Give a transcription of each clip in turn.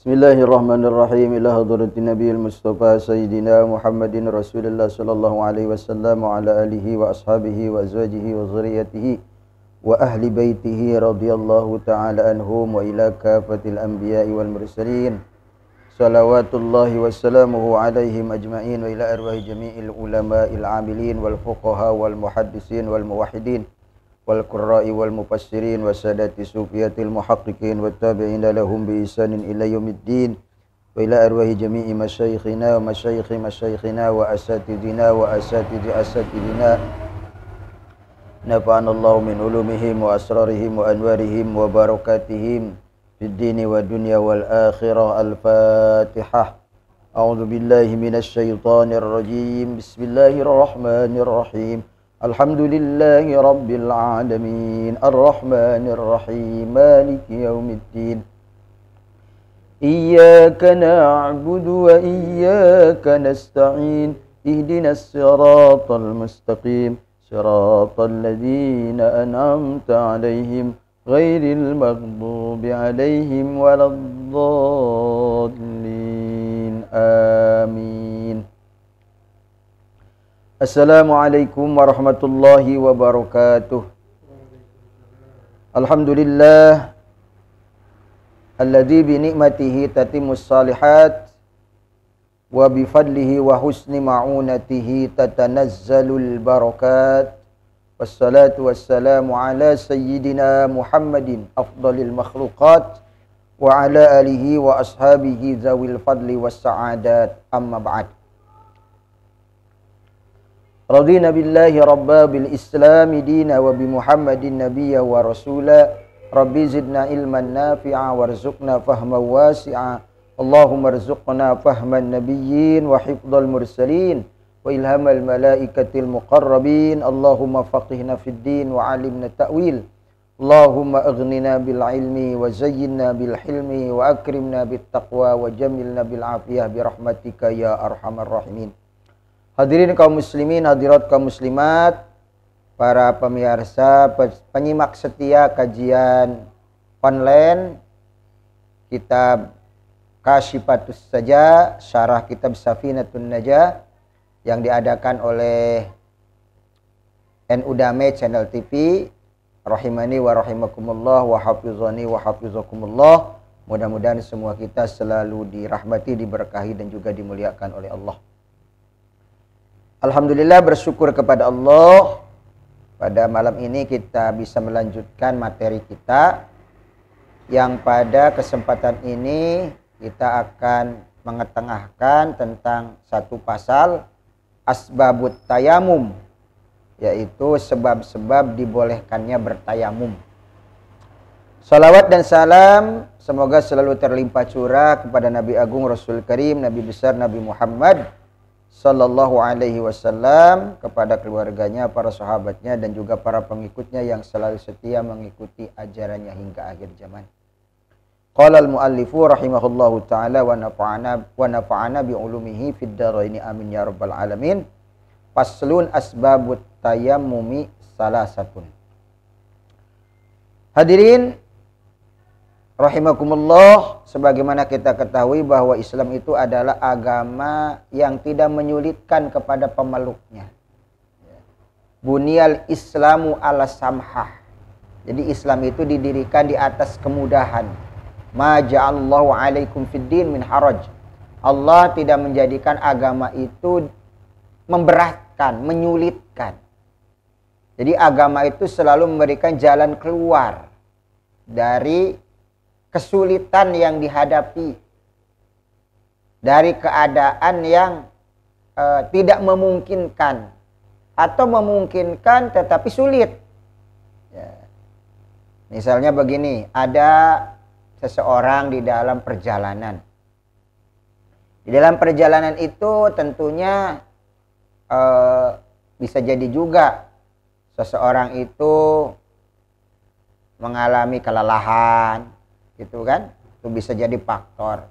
Bismillahirrahmanirrahim. Ila hadratin Nabiyil Mustafa Sayyidina Muhammadin Rasulullah sallallahu alaihi wasallam wa ala alihi wa ashabihi wa azwajihi wa zurriyyatihi wa ahli baitihi radhiyallahu ta'ala anhum wa ila kafatil anbiya'i wal mursalin. Salawatullahi wassalamuhu alaihim ajma'in wa ila arwahi jami'il ulama'il amilin wal fuqaha wal muhaddisin wal muwahhidin wal qurra'i wal mufassirin wa sadati sufiyatil muhaqqiqin wa tabi'ina lahum bi ihsanin ila yaumiddin wa ila arwahi jami'i masyayikhina wa masyayikhi masyayikhina wa asatidina wa asatidi asatidina nafa'anallahu min ulumihim wa asrarihim wa anwarihim wa barakatihim fid dini wa dunya wal akhirah. Al-Fatihah. A'udzu billahi minasy syaithanir rajim. Bismillahirrahmanirrahim. Alhamdulillahi rabbil alamin. Ar-Rahmanir Rahim. Maliki yaumiddin. Iyyaka na'budu wa iyyaka nasta'in. Ihdinas siratal mustaqim. Siratal ladzina an'amta 'alaihim ghairil maghdubi 'alaihim waladdallin. Amin. Assalamualaikum warahmatullahi wabarakatuh. Alhamdulillah alladzi bi ni'matihi tatimmus shalihat wa bi fadlihi wa husni ma'unatihi tatanazzalul barakat. Wassalatu wassalamu ala sayyidina Muhammadin afdalil makhluqat wa ala alihi wa ashabihi zawil fadli was sa'adat. Amma ba'd. Radina billahi rabba bil islami dina wa bi Muhammadin nabiyya wa rasula. Rabbi zidna ilman nafi'a warzuqna fahman wasi'a. Allahumma rzuqna fahman nabiyyin wa hifdzal mursalin wa ilhamal malaikatil muqarrabin. Allahumma faqihna fid din wa alimna ta'wil. Allahumma aghnina bil ilmi wa zayyinna bil hilmi wa akrimna bit taqwa wa jamilna bil afiyah bi rahmatika ya arhamar rahimin. Hadirin kaum muslimin, hadirat kaum muslimat, para pemirsa, penyimak setia kajian online kitab Kasyifatus Saja, syarah kitab Safinatun Najah yang diadakan oleh NU Damai Channel TV. Rahimani wa rahimakumullah wa hafizani wa hafizakumullah. Mudah-mudahan semua kita selalu dirahmati, diberkahi dan juga dimuliakan oleh Allah. Alhamdulillah, bersyukur kepada Allah. Pada malam ini kita bisa melanjutkan materi kita, yang pada kesempatan ini kita akan mengetengahkan tentang satu pasal asbabut tayamum, yaitu sebab-sebab dibolehkannya bertayamum. Salawat dan salam semoga selalu terlimpah curah kepada Nabi Agung Rasul Karim, Nabi besar Nabi Muhammad sallallahu alaihi wasallam, kepada keluarganya, para sahabatnya dan juga para pengikutnya yang selalu setia mengikuti ajarannya hingga akhir zaman. Qala al-muallifu rahimahullahu ta'ala wa nafa'ana bi ulumihi fid dharaini amin ya rabbal alamin. Faslun asbabut tayammumi salasatun. Hadirin rahimakumullah, sebagaimana kita ketahui bahwa Islam itu adalah agama yang tidak menyulitkan kepada pemeluknya. Bunyal Islamu ala samhah. Jadi Islam itu didirikan di atas kemudahan. Ma ja'allahu alaikum fid din min haraj. Allah tidak menjadikan agama itu memberatkan, menyulitkan. Jadi agama itu selalu memberikan jalan keluar dari kesulitan yang dihadapi, dari keadaan yang tidak memungkinkan atau memungkinkan tetapi sulit. Ya. Misalnya begini, ada seseorang di dalam perjalanan. Di dalam perjalanan itu tentunya bisa jadi juga seseorang itu mengalami kelelahan, gitu kan? Itu bisa jadi faktor.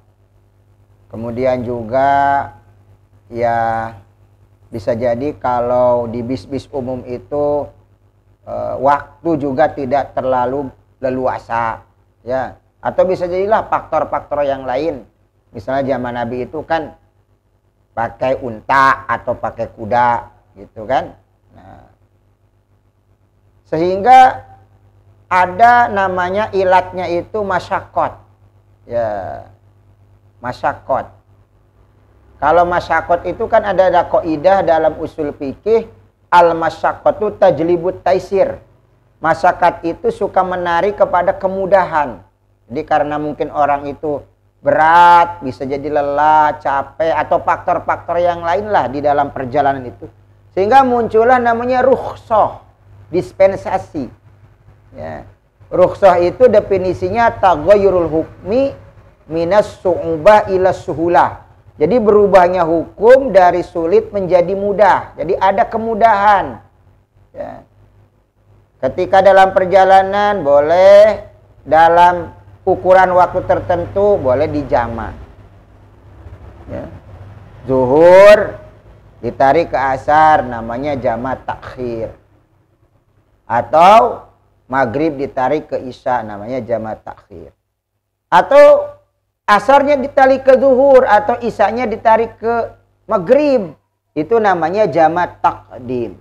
Kemudian juga ya bisa jadi kalau di bis-bis umum itu waktu juga tidak terlalu leluasa, ya. Atau bisa jadilah faktor-faktor yang lain. Misalnya zaman Nabi itu kan pakai unta atau pakai kuda gitu kan. Nah, sehingga ada namanya ilatnya itu masyakot. Ya, masyakot. Kalau masyakot itu kan ada kaidah dalam usul fikih, al-masyakotu tajlibut taisir. Masyakat itu suka menarik kepada kemudahan. Jadi karena mungkin orang itu berat, bisa jadi lelah, capek, atau faktor-faktor yang lain lah di dalam perjalanan itu. Sehingga muncullah namanya rukhsah, dispensasi. Ya. Rukhsah itu definisinya taghayyurul hukmi minas su'ubah ila suhulah. Jadi berubahnya hukum dari sulit menjadi mudah. Jadi ada kemudahan. Ya. Ketika dalam perjalanan boleh dalam ukuran waktu tertentu boleh dijamak. Ya. Zuhur ditarik ke asar namanya jamak takhir. Atau maghrib ditarik ke isya namanya jamak takhir. Atau asarnya ditarik ke zuhur atau isanya ditarik ke maghrib. Itu namanya jamak takdim.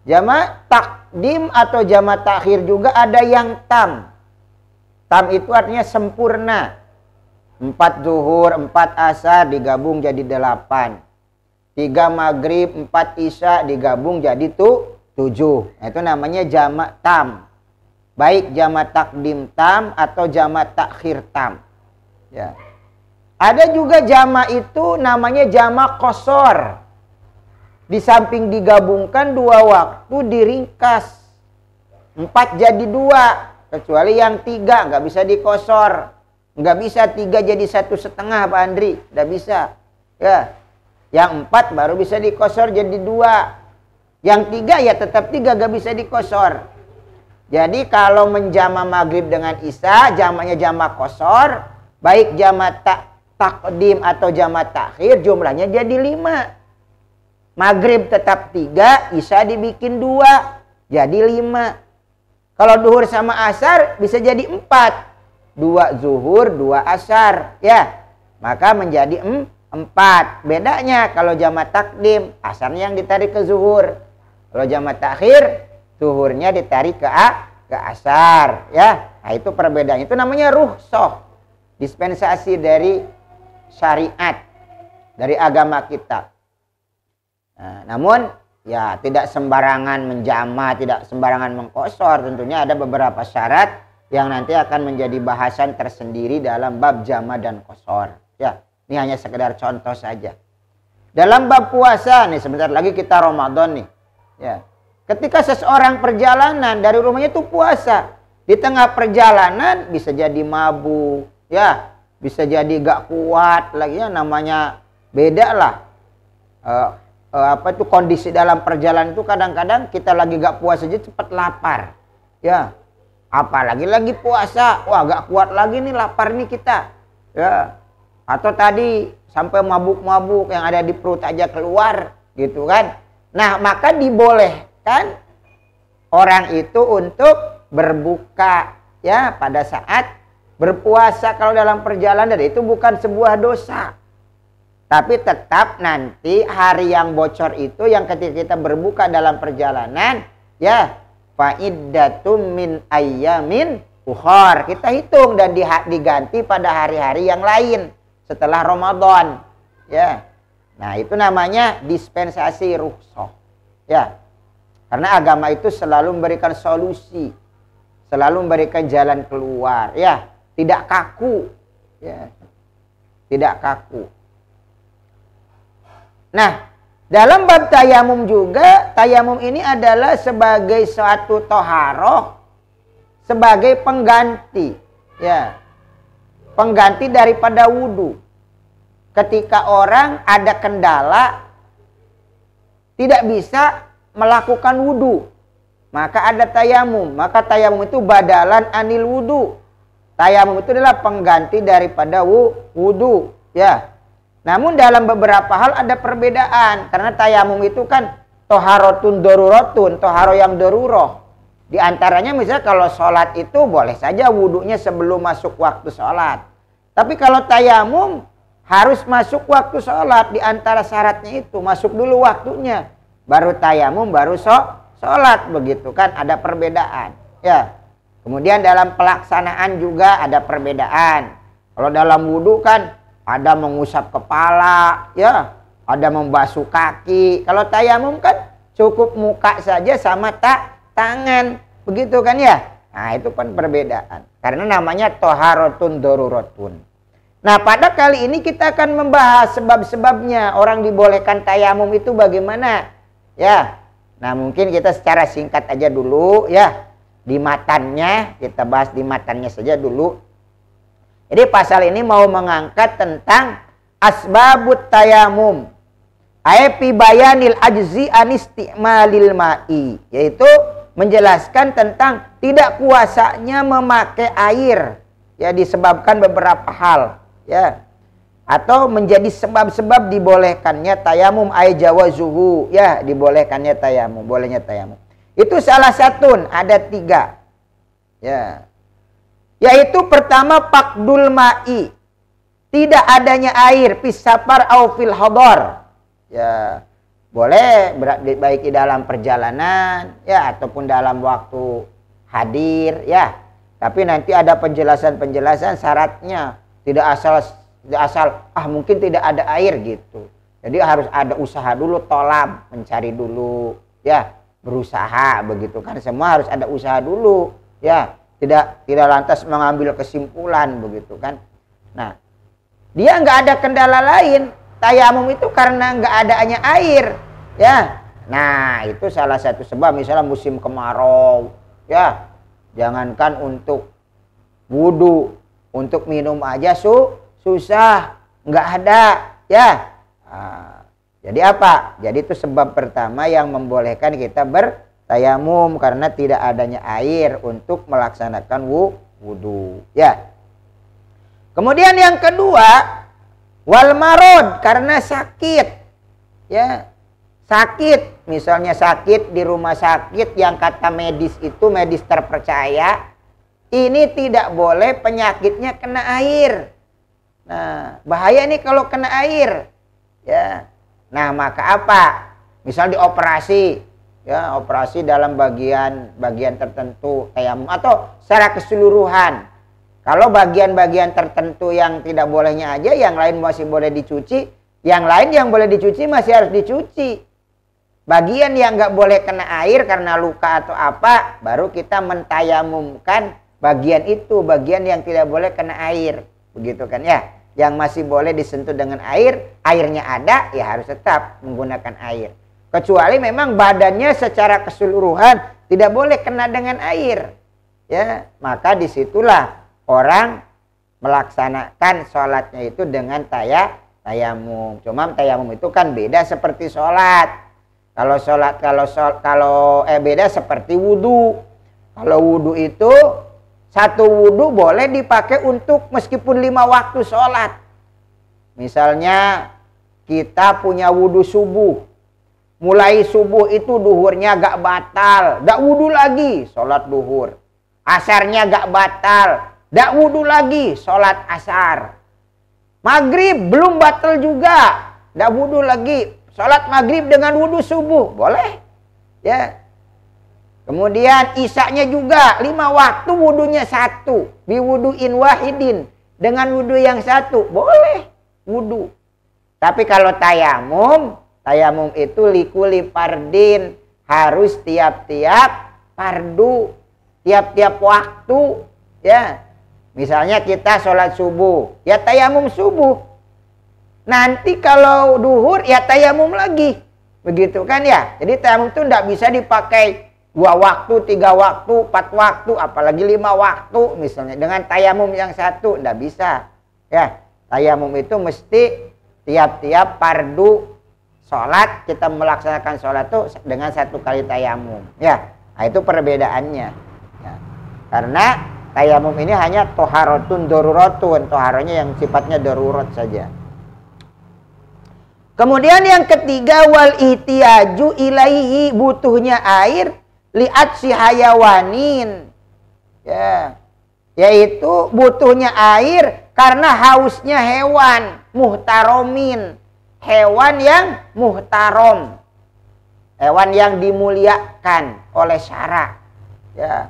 Jamak takdim atau jamak takhir juga ada yang tam. Tam itu artinya sempurna. 4 zuhur, 4 asar digabung jadi 8. 3 maghrib, 4 isya digabung jadi 7. Nah, itu namanya jamak tam. Baik jamak takdim tam atau jamak takhir tam. Ya. Ada juga jamak itu namanya jamak qasar. Di samping digabungkan 2 waktu diringkas. 4 jadi 2. Kecuali yang 3 nggak bisa dikosor. Nggak bisa 3 jadi 1,5 Pak Andri. Nggak bisa. Ya. Yang 4 baru bisa dikosor jadi 2. Yang 3 ya tetap 3 nggak bisa dikosor. Jadi kalau menjama maghrib dengan isya, jamaknya jamak qasar. Baik jamak takdim atau jamak takhir jumlahnya jadi 5. Maghrib tetap 3, isya dibikin 2. Jadi 5. Kalau duhur sama asar bisa jadi 4. 2 zuhur, 2 asar. Ya, maka menjadi 4. Bedanya kalau jamak takdim, asarnya yang ditarik ke zuhur. Kalau jamak takhir, zuhurnya ditarik ke asar. Ya, nah itu perbedaannya. Itu namanya rukhsah. Dispensasi dari syariat, dari agama kita. Nah, namun ya tidak sembarangan menjama, tidak sembarangan mengqasar. Tentunya ada beberapa syarat yang nanti akan menjadi bahasan tersendiri dalam bab jama dan qasar. Ya, ini hanya sekedar contoh saja. Dalam bab puasa nih, sebentar lagi kita Ramadan nih. Ya. Ketika seseorang perjalanan dari rumahnya itu puasa, di tengah perjalanan bisa jadi mabuk, ya, bisa jadi gak kuat lagi, ya namanya beda lah. Apa itu kondisi dalam perjalanan itu kadang-kadang kita lagi gak puasa aja cepat lapar, ya, apalagi lagi puasa, wah gak kuat lagi nih lapar nih kita, ya, atau tadi sampai mabuk-mabuk yang ada di perut aja keluar gitu kan. Nah maka dibolehkan orang itu untuk berbuka ya pada saat berpuasa kalau dalam perjalanan. Itu bukan sebuah dosa. Tapi tetap nanti hari yang bocor itu yang ketika kita berbuka dalam perjalanan, ya, fa'iddatum min ayyamin ukhar. Kita hitung dan diganti pada hari-hari yang lain setelah Ramadan. Ya. Nah, itu namanya dispensasi rukhsah. Ya. Karena agama itu selalu memberikan solusi, selalu memberikan jalan keluar, ya, tidak kaku. Ya. Tidak kaku. Nah, dalam bab tayamum juga, tayamum ini adalah sebagai suatu toharoh, sebagai pengganti, ya, pengganti daripada wudhu. Ketika orang ada kendala, tidak bisa melakukan wudhu, maka ada tayamum. Maka tayamum itu badalan anil wudhu. Tayamum itu adalah pengganti daripada wudhu, ya. Namun dalam beberapa hal ada perbedaan. Karena tayamum itu kan toharotun dorurotun, toharo yang daruroh. Di antaranya misalnya kalau sholat itu boleh saja wudhunya sebelum masuk waktu sholat. Tapi kalau tayamum harus masuk waktu sholat. Di antara syaratnya itu masuk dulu waktunya. Baru tayamum, baru sholat. Begitu kan, ada perbedaan. Ya. Kemudian dalam pelaksanaan juga ada perbedaan. Kalau dalam wudhu kan ada mengusap kepala, ya, ada membasuh kaki. Kalau tayamum kan cukup muka saja sama tangan, begitu kan ya? Nah, itu kan perbedaan. Karena namanya toharotun dorurotun. Nah, pada kali ini kita akan membahas sebab-sebabnya orang dibolehkan tayamum itu bagaimana, ya. Nah, mungkin kita secara singkat aja dulu, ya. Di matannya, kita bahas di matannya saja dulu. Jadi pasal ini mau mengangkat tentang asbabut tayamum. Aipi bayanil ajzi anisti'malil ma'i. Yaitu menjelaskan tentang tidak kuasanya memakai air. Ya, disebabkan beberapa hal. Ya. Atau menjadi sebab-sebab dibolehkannya tayamum ay jawazuhu. Ya, dibolehkannya tayamum. Bolehnya tayamum. Itu salah satu, ada 3. Ya. Yaitu pertama pakdul ma'i. Tidak adanya air fis safar au fil hadar. Ya, boleh baik di dalam perjalanan ya ataupun dalam waktu hadir ya. Tapi nanti ada penjelasan-penjelasan syaratnya. Tidak asal mungkin tidak ada air gitu. Jadi harus ada usaha dulu, tolab, mencari dulu ya, berusaha begitu kan. Semua harus ada usaha dulu ya. Tidak lantas mengambil kesimpulan begitu kan. Nah, dia nggak ada kendala lain. Tayamum itu karena nggak adanya air, ya. Nah, itu salah satu sebab. Misalnya musim kemarau, ya. Jangankan untuk wudhu, untuk minum aja susah, nggak ada, ya. Nah, jadi apa? Jadi itu sebab pertama yang membolehkan kita bertayamum karena tidak adanya air untuk melaksanakan wudhu, ya. Kemudian yang kedua, wal marod, karena sakit, ya, sakit, misalnya sakit di rumah sakit yang kata medis itu medis terpercaya, ini tidak boleh penyakitnya kena air. Nah, bahaya nih kalau kena air, ya. Nah, maka apa? Misal dioperasi, ya, operasi dalam bagian tertentu tayamum atau secara keseluruhan. Kalau bagian-bagian tertentu yang tidak bolehnya aja, yang lain masih boleh dicuci, yang lain yang boleh dicuci masih harus dicuci. Bagian yang nggak boleh kena air karena luka atau apa, baru kita mentayamumkan bagian itu, bagian yang tidak boleh kena air. Begitu kan ya? Yang masih boleh disentuh dengan air, airnya ada, ya harus tetap menggunakan air. Kecuali memang badannya secara keseluruhan tidak boleh kena dengan air. Ya, maka disitulah orang melaksanakan sholatnya itu dengan tayamum. Cuma tayamum itu kan beda seperti sholat. Kalau beda seperti wudhu. Kalau wudhu itu satu wudhu boleh dipakai untuk meskipun 5 waktu sholat. Misalnya kita punya wudhu subuh. Mulai subuh itu duhurnya gak batal, gak wudhu lagi, sholat duhur. Asarnya gak batal, gak wudhu lagi, sholat asar. Maghrib belum batal juga, gak wudhu lagi, sholat maghrib dengan wudhu subuh, boleh. Ya. Kemudian isaknya juga 5 waktu wudhunya 1, biwudhuin wahidin, dengan wudhu yang 1, boleh wudhu. Tapi kalau tayamum itu likuli fardin, harus tiap-tiap fardu, tiap-tiap waktu, ya. Misalnya kita sholat subuh, ya tayamum subuh. Nanti kalau duhur, ya tayamum lagi. Begitu kan ya. Jadi tayamum itu tidak bisa dipakai 2 waktu, 3 waktu, 4 waktu, apalagi 5 waktu misalnya. Dengan tayamum yang 1, tidak bisa. Ya, tayamum itu mesti tiap-tiap fardu sholat, kita melaksanakan sholat itu dengan 1 kali tayamum. Ya, nah itu perbedaannya. Ya. Karena tayamum ini hanya toharotun dorurotun, toharonya yang sifatnya darurat saja. Kemudian yang ketiga, wal ihtiyaju ilaihi, butuhnya air liat si hayawanin, ya, yaitu butuhnya air karena hausnya hewan muhtaromin, hewan yang muhtarom, hewan yang dimuliakan oleh syara, ya,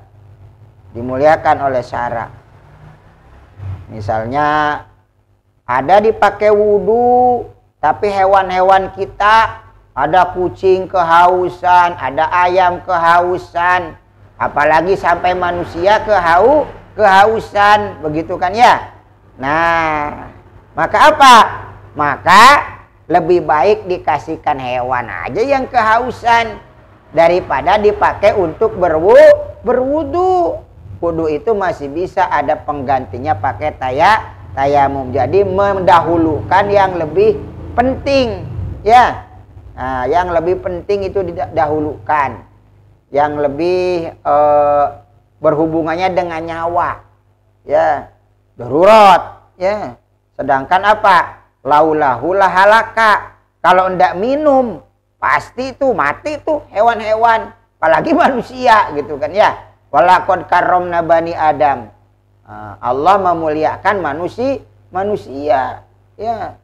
dimuliakan oleh syara. Misalnya ada dipakai wudhu, tapi hewan-hewan kita, ada kucing kehausan, ada ayam kehausan, apalagi sampai manusia kehausan, begitu kan ya. Nah, maka apa? Maka lebih baik dikasihkan hewan aja yang kehausan daripada dipakai untuk berwudu. Wudu itu masih bisa ada penggantinya pakai tayamum. Jadi mendahulukan yang lebih penting, ya. Nah, yang lebih penting itu didahulukan, yang lebih berhubungannya dengan nyawa, ya, darurat, ya. Sedangkan apa? Laulahu lahalaka. Kalau ndak minum, pasti itu mati tuh hewan-hewan, apalagi manusia, gitu kan ya. Walaqad karramna bani Adam. Allah memuliakan manusia, ya.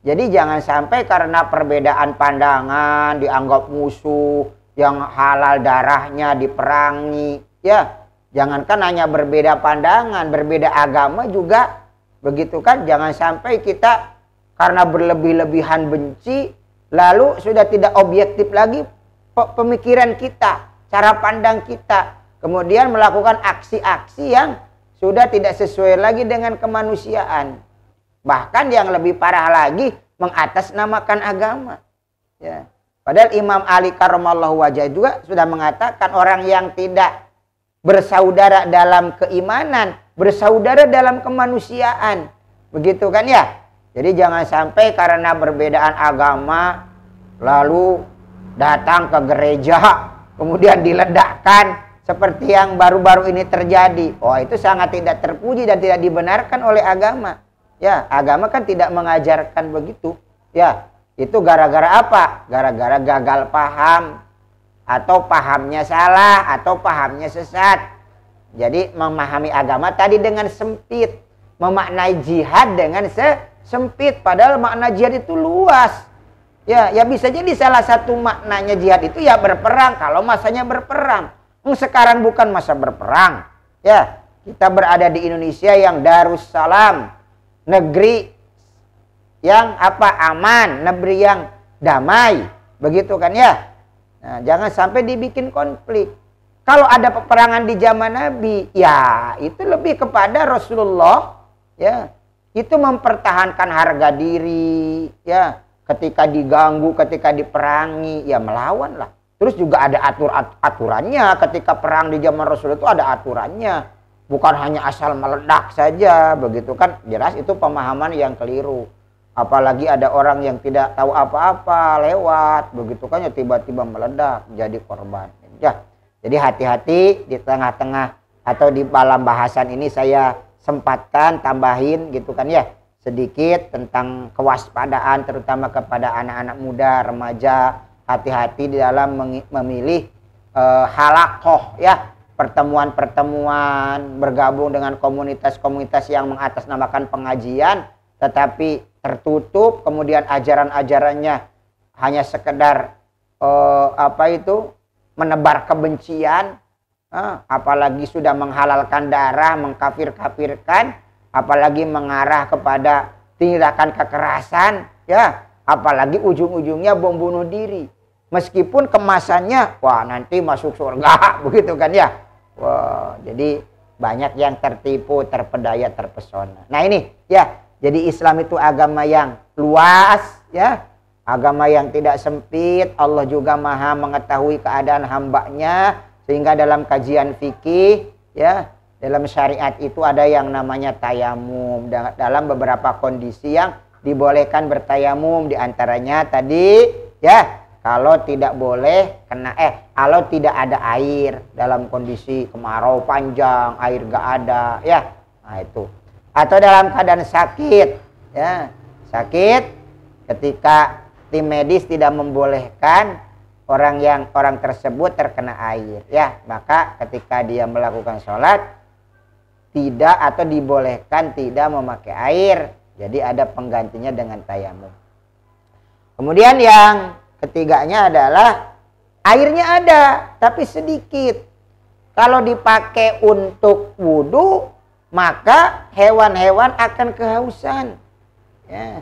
Jadi jangan sampai karena perbedaan pandangan dianggap musuh, yang halal darahnya diperangi, ya. Jangankan hanya berbeda pandangan, berbeda agama juga begitu kan. Jangan sampai kita karena berlebih-lebihan benci, lalu sudah tidak objektif lagi pemikiran kita, cara pandang kita. Kemudian melakukan aksi-aksi yang sudah tidak sesuai lagi dengan kemanusiaan. Bahkan yang lebih parah lagi, mengatasnamakan agama. Ya. Padahal Imam Ali karramallahu wajhah juga sudah mengatakan orang yang tidak bersaudara dalam keimanan, bersaudara dalam kemanusiaan. Begitu kan ya? Jadi jangan sampai karena perbedaan agama, lalu datang ke gereja, kemudian diledakkan, seperti yang baru-baru ini terjadi. Oh, itu sangat tidak terpuji dan tidak dibenarkan oleh agama. Ya, agama kan tidak mengajarkan begitu. Ya, itu gara-gara apa? Gara-gara gagal paham, atau pahamnya salah, atau pahamnya sesat. Jadi memahami agama tadi dengan sempit, memaknai jihad dengan sempit, padahal makna jihad itu luas. Ya, ya bisa jadi salah satu maknanya jihad itu ya berperang, kalau masanya berperang. Sekarang bukan masa berperang, ya. Kita berada di Indonesia yang Darussalam, negeri yang apa, aman, negeri yang damai, begitu kan ya. Nah, jangan sampai dibikin konflik. Kalau ada peperangan di zaman Nabi, ya itu lebih kepada Rasulullah, ya. Itu mempertahankan harga diri, ya. Ketika diganggu, ketika diperangi, ya melawan lah. Terus juga ada aturannya, ketika perang di zaman Rasul itu ada aturannya. Bukan hanya asal meledak saja, begitu kan. Jelas itu pemahaman yang keliru. Apalagi ada orang yang tidak tahu apa-apa, lewat, begitu kan ya tiba-tiba meledak, jadi korban. Ya, jadi hati-hati di tengah-tengah atau di dalam bahasan ini saya sempatkan tambahin gitu kan ya. Sedikit tentang kewaspadaan terutama kepada anak-anak muda, remaja. Hati-hati di dalam memilih halakoh, ya, pertemuan-pertemuan, bergabung dengan komunitas-komunitas yang mengatasnamakan pengajian tetapi tertutup, kemudian ajaran-ajarannya hanya sekedar menebar kebencian, apalagi sudah menghalalkan darah, mengkafir-kafirkan, apalagi mengarah kepada tindakan kekerasan, ya. Apalagi ujung-ujungnya bom bunuh diri. Meskipun kemasannya, wah nanti masuk surga, begitu kan ya. Wah, jadi banyak yang tertipu, terpedaya, terpesona. Nah ini ya, jadi Islam itu agama yang luas, ya. Agama yang tidak sempit. Allah juga maha mengetahui keadaan hambanya. Sehingga dalam kajian fikih, ya, dalam syariat itu ada yang namanya tayamum. Dalam beberapa kondisi yang dibolehkan bertayamum, diantaranya tadi ya, kalau tidak boleh kalau tidak ada air dalam kondisi kemarau panjang, air gak ada, ya. Nah itu. Atau dalam keadaan sakit, ya, sakit ketika tim medis tidak membolehkan orang tersebut terkena air, ya, maka ketika dia melakukan sholat tidak atau dibolehkan tidak memakai air. Jadi ada penggantinya dengan tayamum. Kemudian yang ketiganya adalah airnya ada tapi sedikit. Kalau dipakai untuk wudhu, maka hewan-hewan akan kehausan. Ya,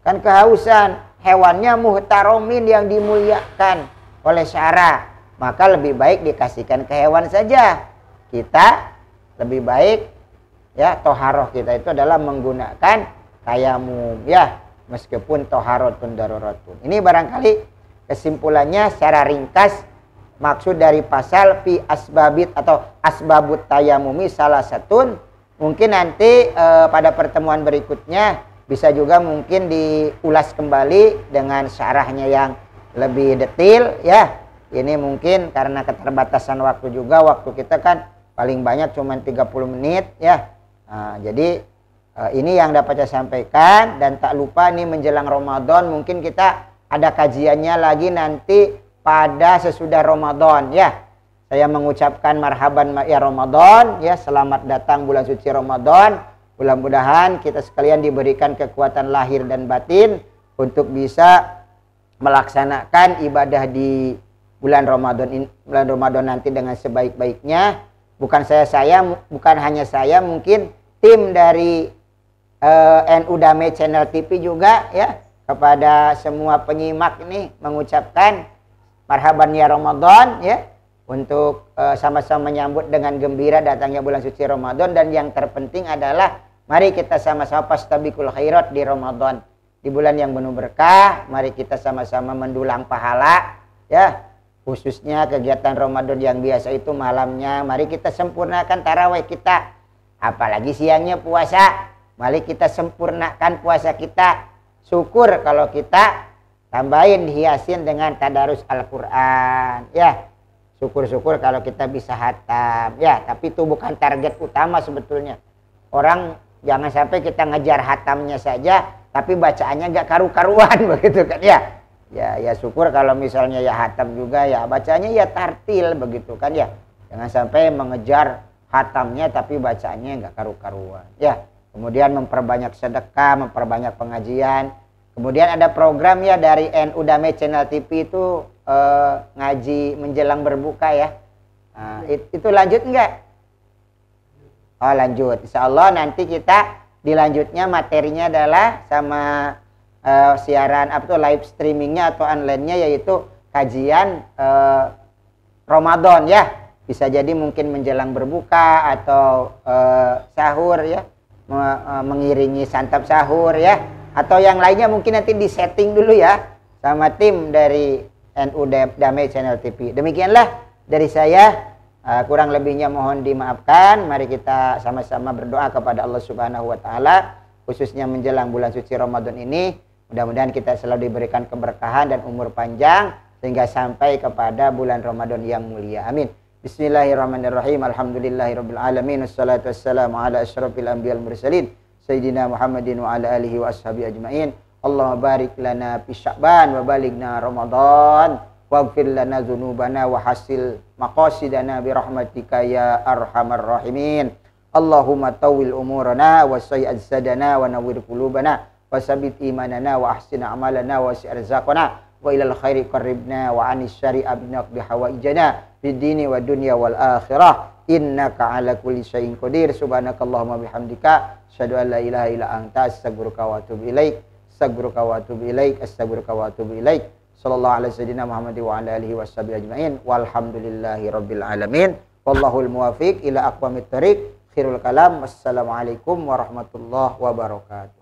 kan kehausan. Hewannya muhtaromin yang dimuliakan oleh syara. Maka lebih baik dikasihkan ke hewan saja. Kita lebih baik, ya, toharoh kita itu adalah menggunakan tayamum, ya, meskipun toharotun daruratun. Ini barangkali kesimpulannya secara ringkas. Maksud dari pasal fi asbabit atau asbabut tayamumi salah satu. Mungkin nanti pada pertemuan berikutnya bisa juga mungkin diulas kembali dengan syarahnya yang lebih detail, ya. Ini mungkin karena keterbatasan waktu juga. Waktu kita kan paling banyak cuma 30 menit, ya. Nah, jadi ini yang dapat saya sampaikan. Dan tak lupa nih menjelang Ramadan mungkin kita ada kajiannya lagi nanti pada sesudah Ramadan, ya. Saya mengucapkan marhaban ya Ramadan, ya, selamat datang bulan suci Ramadan. Mudah-mudahan kita sekalian diberikan kekuatan lahir dan batin untuk bisa melaksanakan ibadah di bulan Ramadan nanti dengan sebaik-baiknya. Bukan hanya saya, mungkin tim dari NU Damai Channel TV juga, ya, kepada semua penyimak ini mengucapkan marhaban ya Ramadan, ya, untuk sama-sama menyambut dengan gembira datangnya bulan suci Ramadan. Dan yang terpenting adalah mari kita sama-sama fastabiqul khairat di Ramadan, di bulan yang penuh berkah. Mari kita sama-sama mendulang pahala, ya, khususnya kegiatan Ramadan yang biasa itu malamnya. Mari kita sempurnakan tarawih kita, apalagi siangnya puasa. Mari kita sempurnakan puasa kita. Syukur kalau kita tambahin hiasin dengan tadarus Al-Quran, ya. Syukur-syukur kalau kita bisa hatam, ya. Tapi itu bukan target utama sebetulnya. Orang jangan sampai kita ngejar hatamnya saja, tapi bacaannya gak karu-karuan, begitu kan, ya. Ya syukur kalau misalnya ya hatam juga, ya bacanya ya tartil, begitu kan, ya. Jangan sampai mengejar hatamnya tapi bacaannya gak karu-karuan, ya. Kemudian memperbanyak sedekah, memperbanyak pengajian. Kemudian ada program, ya, dari NU Damai Channel TV itu ngaji menjelang berbuka, ya. Nah, itu lanjut enggak? Oh, lanjut. Insya Allah nanti kita dilanjutnya materinya adalah sama siaran live streamingnya atau online-nya, yaitu kajian Ramadan, ya. Bisa jadi mungkin menjelang berbuka atau sahur, ya, mengiringi santap sahur, ya. Atau yang lainnya mungkin nanti disetting dulu, ya, sama tim dari NU Damai Channel TV. Demikianlah dari saya. Kurang lebihnya mohon dimaafkan. Mari kita sama-sama berdoa kepada Allah Subhanahu wa taala, khususnya menjelang bulan suci Ramadan ini. Mudah-mudahan kita selalu diberikan keberkahan dan umur panjang sehingga sampai kepada bulan Ramadan yang mulia. Amin. Bismillahirrahmanirrahim. Alhamdulillahirabbil alamin. Wassalatu wassalamu ala asyrafil anbiya'il mursalin sayyidina Muhammadin wa ala alihi wa ashabihi ajmain. Allahumma barik lana fi Sya'ban wa balighna Ramadan. Waghfir lana dzunubana wa hasil maqasidana bi rahmatika ya arhamar rahimin. Allahumma tawil umurana wa sayyi ajsadana wa nawwir qulubana wa sabit imanana wa ahsin a'malana wa si arzaqana wa ilal khairi qarribna wa anis syari abnak bi hawaijana fid dini wa dunya wal akhirah innaka ala kulli syai'in qadir. Subhanakallahumma bihamdika asyhadu an la ilaha illa anta astaghfiruka wa atubu ilaik. Astaghfiruka wa atubu ilaik. Astaghfiruka wa atubu ilaik. Sallallahu alaihi sayyidina Muhammad wa ala alihi washabihi ajmain. Walhamdulillahi rabbil alamin. Wallahul muwafiq ila aqwamit thariq. Khirul kalam. Wassalamualaikum warahmatullahi wabarakatuh.